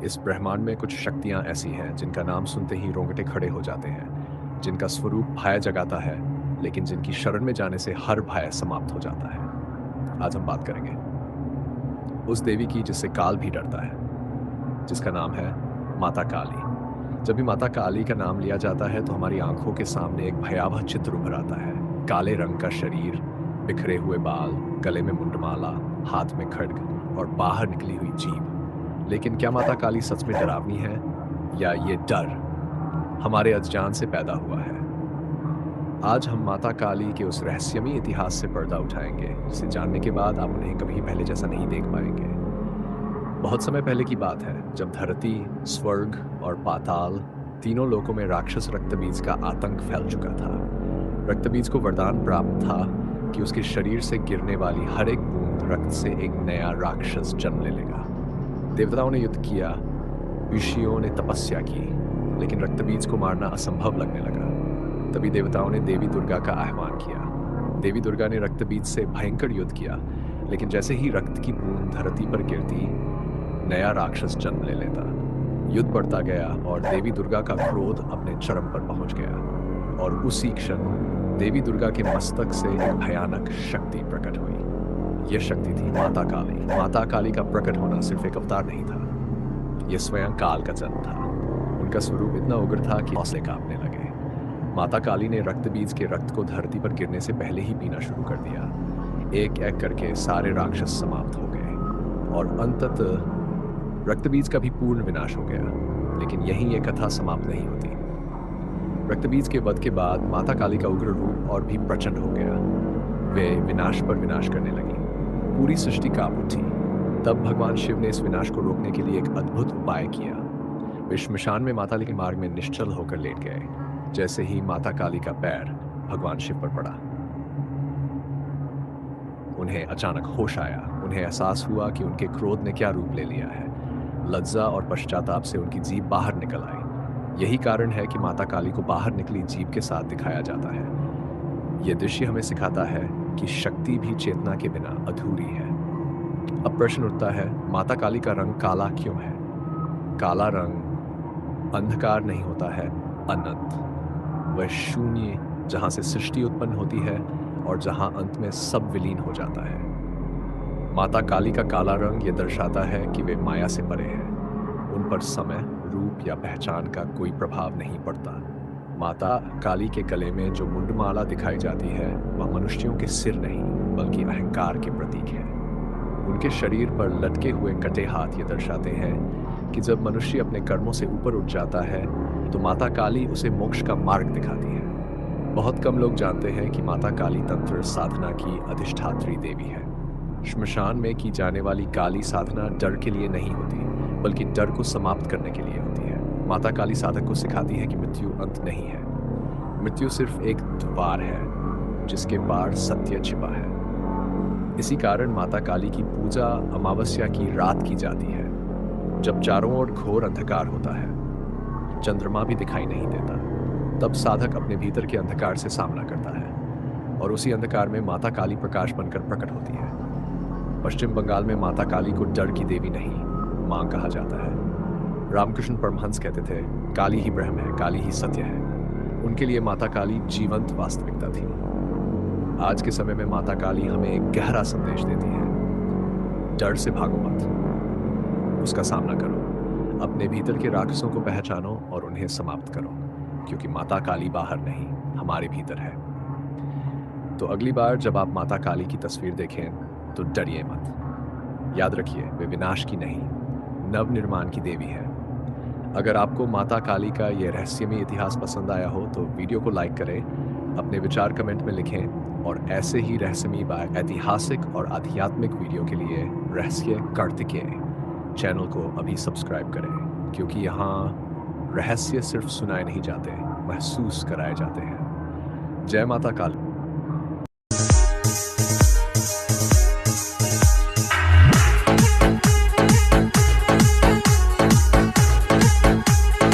इस ब्रह्मांड में कुछ शक्तियाँ ऐसी हैं जिनका नाम सुनते ही रोंगटे खड़े हो जाते हैं, जिनका स्वरूप भय जगाता है, लेकिन जिनकी शरण में जाने से हर भय समाप्त हो जाता है। आज हम बात करेंगे उस देवी की जिससे काल भी डरता है, जिसका नाम है माता काली। जब भी माता काली का नाम लिया जाता है तो हमारी आंखों के सामने एक भयावह चित्र उभर आता है। काले रंग का शरीर, बिखरे हुए बाल, गले में मुंडमाला, हाथ में खड्ग और बाहर निकली हुई जीभ। लेकिन क्या माता काली सच में डरावनी है या ये डर हमारे अज्ञान से पैदा हुआ है? आज हम माता काली के उस रहस्यमयी इतिहास से पर्दा उठाएंगे, जिसे जानने के बाद आप उन्हें कभी पहले जैसा नहीं देख पाएंगे। बहुत समय पहले की बात है, जब धरती, स्वर्ग और पाताल तीनों लोकों में राक्षस रक्तबीज का आतंक फैल चुका था। रक्तबीज को वरदान प्राप्त था कि उसके शरीर से गिरने वाली हर एक बूंद रक्त से एक नया राक्षस जन्म ले लेगा। देवताओं ने युद्ध किया, ऋषियों ने तपस्या की, लेकिन रक्तबीज को मारना असंभव लगने लगा। तभी देवताओं ने देवी दुर्गा का आह्वान किया। देवी दुर्गा ने रक्तबीज से भयंकर युद्ध किया, लेकिन जैसे ही रक्त की बूंद धरती पर गिरती, नया राक्षस जन्म ले लेता। युद्ध बढ़ता गया और देवी दुर्गा का क्रोध अपने चरम पर पहुंच गया, और उसी क्षण देवी दुर्गा के मस्तक से एक भयानक शक्ति प्रकट हुई। यह शक्ति थी माता काली। माता काली का प्रकट होना सिर्फ एक अवतार नहीं था, यह स्वयं काल का जन्म था। उनका स्वरूप इतना उग्र था कि हौसले कांपने लगे। माता काली ने रक्तबीज के रक्त को धरती पर गिरने से पहले ही पीना शुरू कर दिया। एक एक करके सारे राक्षस समाप्त हो गए और अंततः रक्तबीज का भी पूर्ण विनाश हो गया। लेकिन यहीं ये कथा समाप्त नहीं होती। रक्तबीज के वध के बाद माता काली का उग्र रूप और भी प्रचंड हो गया। वे विनाश पर विनाश करने लगी। पूरी सृष्टि कांप उठी। तब भगवान शिव ने इस विनाश को रोकने के लिए एक अद्भुत उपाय किया। वे श्मशान में माता काली के मार्ग में निश्चल होकर लेट गए। जैसे ही माता काली का पैर भगवान शिव पर पड़ा, उन्हें अचानक होश आया। उन्हें एहसास हुआ कि उनके क्रोध ने क्या रूप ले लिया है। लज्जा और पश्चाताप से उनकी जीभ बाहर निकल आई। यही कारण है कि माता काली को बाहर निकली जीभ के साथ दिखाया जाता है। यह दृश्य हमें सिखाता है कि शक्ति भी चेतना के बिना अधूरी है। अब प्रश्न उठता है, माता काली का रंग काला क्यों है? काला रंग अंधकार नहीं होता है, अनंत। वह शून्य जहां से सृष्टि उत्पन्न होती है और जहां अंत में सब विलीन हो जाता है। माता काली का काला रंग यह दर्शाता है कि वे माया से परे हैं। उन पर समय, रूप या पहचान का कोई प्रभाव नहीं पड़ता। माता काली के गले में जो मुंडमाला दिखाई जाती है, वह मनुष्यों के सिर नहीं बल्कि अहंकार के प्रतीक है। उनके शरीर पर लटके हुए कटे हाथ ये दर्शाते हैं कि जब मनुष्य अपने कर्मों से ऊपर उठ जाता है तो माता काली उसे मोक्ष का मार्ग दिखाती है। बहुत कम लोग जानते हैं कि माता काली तंत्र साधना की अधिष्ठात्री देवी है। श्मशान में की जाने वाली काली साधना डर के लिए नहीं होती, बल्कि डर को समाप्त करने के लिए होती है। माता काली साधक को सिखाती है कि मृत्यु अंत नहीं है। मृत्यु सिर्फ एक द्वार है जिसके पार सत्य छिपा है। इसी कारण माता काली की पूजा अमावस्या की रात की जाती है, जब चारों ओर घोर अंधकार होता है, चंद्रमा भी दिखाई नहीं देता। तब साधक अपने भीतर के अंधकार से सामना करता है और उसी अंधकार में माता काली प्रकाश बनकर प्रकट होती है। पश्चिम बंगाल में माता काली को डर की देवी नहीं, मां कहा जाता है। रामकृष्ण परमहंस कहते थे, काली ही ब्रह्म है, काली ही सत्य है। उनके लिए माता काली जीवंत वास्तविकता थी। आज के समय में माता काली हमें एक गहरा संदेश देती है, डर से भागो मत, उसका सामना करो। अपने भीतर के राक्षसों को पहचानो और उन्हें समाप्त करो, क्योंकि माता काली बाहर नहीं, हमारे भीतर है। तो अगली बार जब आप माता काली की तस्वीर देखें तो डरिए मत। याद रखिए, वे विनाश की नहीं, नव निर्माण की देवी है। अगर आपको माता काली का यह रहस्यमय इतिहास पसंद आया हो तो वीडियो को लाइक करें, अपने विचार कमेंट में लिखें और ऐसे ही रहस्यमय, ऐतिहासिक और आध्यात्मिक वीडियो के लिए रहस्य कार्तिकेय चैनल को अभी सब्सक्राइब करें, क्योंकि यहाँ रहस्य सिर्फ सुनाए नहीं जाते, महसूस कराए जाते हैं। जय माता काली।